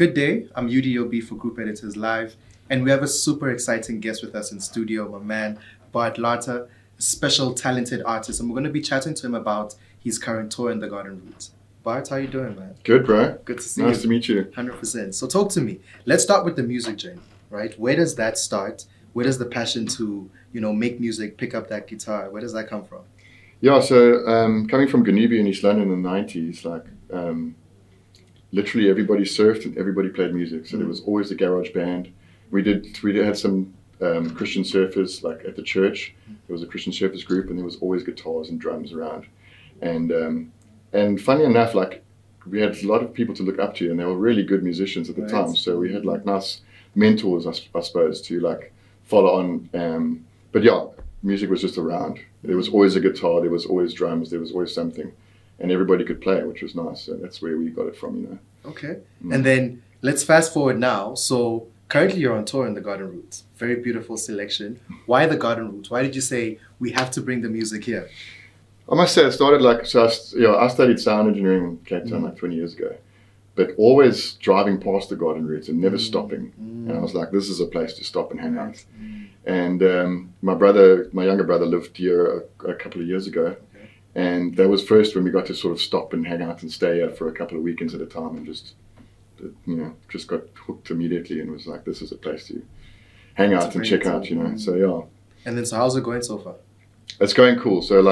Good day. I'm UDOB for Group Editors Live, and we have a super exciting guest with us in studio, my man, Bart Larter, a special talented artist, and we're going to be chatting to him about his current tour in the Garden Route. Bart, how you doing, man? Good, bro. Good to see you. Nice to meet you. 100%. So talk to me. Let's start with the music journey, right? Where does that start? Where does the passion to, make music, pick up that guitar, where does that come from? Yeah, so coming from Gonubie in East London in the 90s, literally everybody surfed and everybody played music. So there was always a garage band. We had some Christian surfers, like at the church. There was a Christian surfers group, and there was always guitars and drums around. And funny enough, we had a lot of people to look up to, and they were really good musicians at the time. So we had nice mentors, I suppose, to follow on. But yeah, music was just around. There was always a guitar, there was always drums, there was always something, and everybody could play, which was nice. So that's where we got it from, Okay. And then let's fast forward now. So currently you're on tour in the Garden Route. Very beautiful selection. Why the Garden Route? Why did you say we have to bring the music here? I must say, it started I studied sound engineering in Cape Town 20 years ago, but always driving past the Garden Route and never stopping. And I was like, this is a place to stop and hang out. And my younger brother lived here a couple of years ago. And that was first when we got to sort of stop and hang out and stay here for a couple of weekends at a time, and just got hooked immediately and was like, this is a place to hang out and check out, So yeah. And then, so how's it going so far? It's going cool. So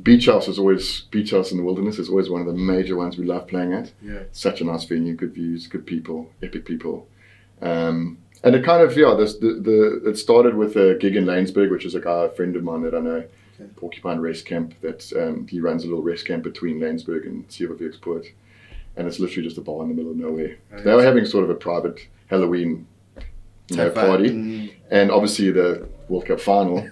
Beach House in the Wilderness is always one of the major ones we love playing at. Yeah. Such a nice venue, good views, good people, epic people. And it kind of, it started with a gig in Lanesburg, which is a friend of mine that I know. Porcupine Rest Camp, that he runs a little rest camp between Lanesburg and Sieverwerkspoort, and it's literally just a bar in the middle of nowhere. Right. They were having sort of a private Halloween party, and obviously the World Cup final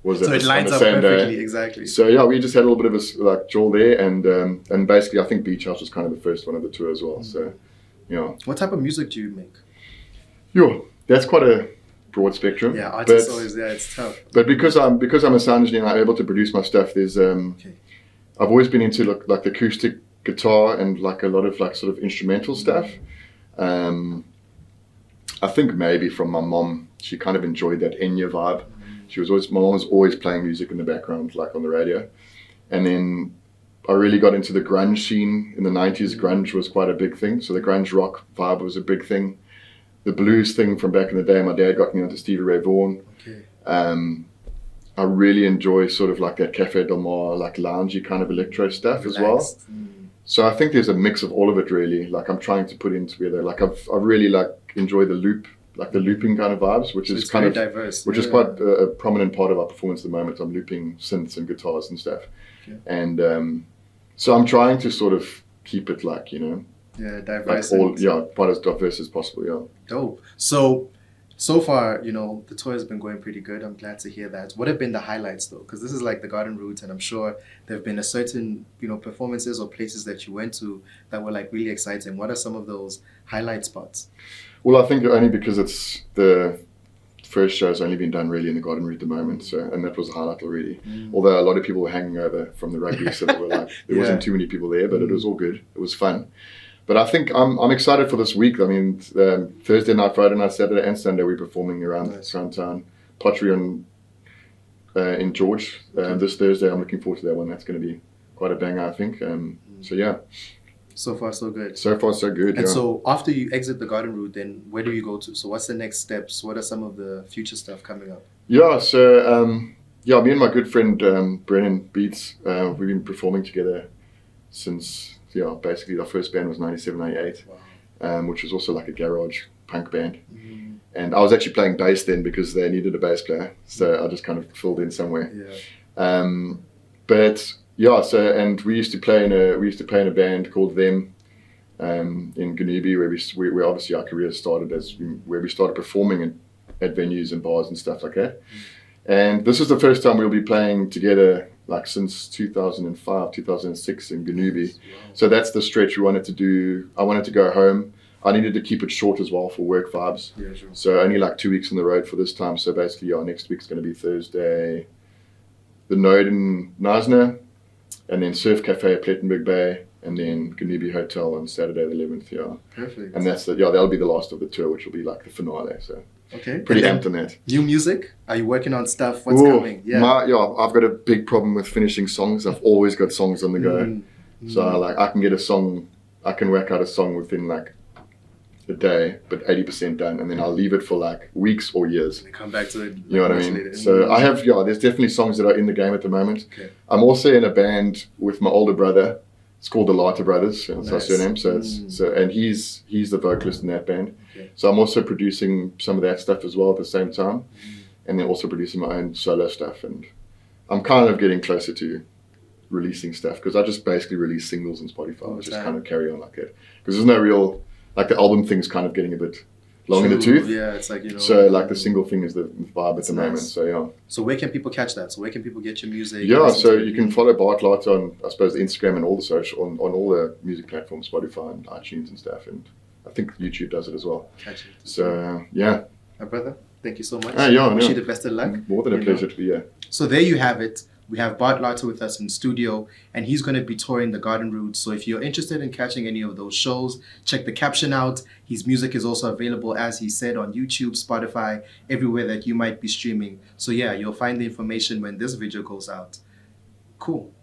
was so it lines on the up same perfectly, day. Exactly. So yeah, we just had a little bit of a jaw there, and basically I think Beach House was kind of the first one of the tour as well. So yeah. What type of music do you make? That's quite a broad spectrum. Yeah, artists always, it's tough. But because I'm a sound engineer and I'm able to produce my stuff, there's I've always been into the acoustic guitar and a lot of sort of instrumental stuff. I think maybe from my mom, she kind of enjoyed that Enya vibe. My mom was always playing music in the background, on the radio. And then I really got into the grunge scene in the 90s. Grunge was quite a big thing. So the grunge rock vibe was a big thing. The blues thing from back in the day, my dad got me onto Stevie Ray Vaughan. Okay. I really enjoy sort of that Cafe Del Mar, loungy kind of electro stuff as well. So I think there's a mix of all of it really. I'm trying to put in together. I really enjoy the loop, the looping kind of vibes, which is kind of diverse. Which is quite a prominent part of our performance at the moment. I'm looping synths and guitars and stuff, and so I'm trying to sort of keep it diverse. Quite as diverse as possible. Yeah. Dope. So far, the tour has been going pretty good. I'm glad to hear that. What have been the highlights though? Because this is the Garden Route, and I'm sure there have been a certain, performances or places that you went to that were really exciting. What are some of those highlight spots? Well, I think only because it's the first show has only been done really in the Garden Route at the moment, and that was a highlight already. Although a lot of people were hanging over from the rugby, so there wasn't too many people there, but it was all good. It was fun. But I think I'm excited for this week. I mean, Thursday night, Friday night, Saturday and Sunday we're performing around town. Pottery in George. This Thursday, I'm looking forward to that one. That's going to be quite a banger, I think. So yeah. So far, so good. So far, so good. And so after you exit the Garden Route, then where do you go to? So what's the next steps? What are some of the future stuff coming up? Yeah, so me and my good friend Brennan Beats, we've been performing together since, basically our first band was 97, 98, which was also a garage punk band. And I was actually playing bass then because they needed a bass player, so I just kind of filled in somewhere. But yeah, and we used to play in a band called Them in Gonubie, where obviously our career started where we started performing at venues and bars and stuff like that. And this is the first time we'll be playing together since 2005, 2006 in Gonubie. So that's the stretch we wanted to do. I wanted to go home. I needed to keep it short as well for work vibes. Yeah, sure. So only 2 weeks on the road for this time. So basically, next week's going to be Thursday, the Knowe in knysna, and then Surf Cafe at Plettenberg Bay, and then Gonubie Hotel on Saturday the 11th. Yeah, Perfect. and that'll be the last of the tour, which will be like the finale. So okay. pretty amped on that. New music? Are you working on stuff? What's coming? Yeah, I've got a big problem with finishing songs. I've always got songs on the go. So I can get a song, I can work out a song within like a day, but 80% done, and then I'll leave it for like weeks or years. And come back to it. You know what I mean? Later. So I have, there's definitely songs that are in the game at the moment. Okay. I'm also in a band with my older brother. It's called the Larter Brothers. That's our surname. So and he's the vocalist in that band. Okay. So I'm also producing some of that stuff as well at the same time, and then also producing my own solo stuff. And I'm kind of getting closer to releasing stuff, because I just basically release singles on Spotify. I just kind of carry on like that, because there's no real, like, the album thing's kind of getting a bit long in the tooth. Yeah, it's like, so like the single thing is the vibe at the moment. So yeah. So where can people catch that? So where can people get your music? Yeah, so you can follow Bart Larter on, I suppose, Instagram and all the social, on all the music platforms, Spotify and iTunes and stuff, and I think YouTube does it as well. Catch it. So yeah. My brother, thank you so much. Wish you the best of luck. More than a pleasure to be here. So there you have it. We have Bart Larter with us in studio, and he's going to be touring the Garden Route. So if you're interested in catching any of those shows, check the caption out. His music is also available, as he said, on YouTube, Spotify, everywhere that you might be streaming. So yeah, you'll find the information when this video goes out. Cool.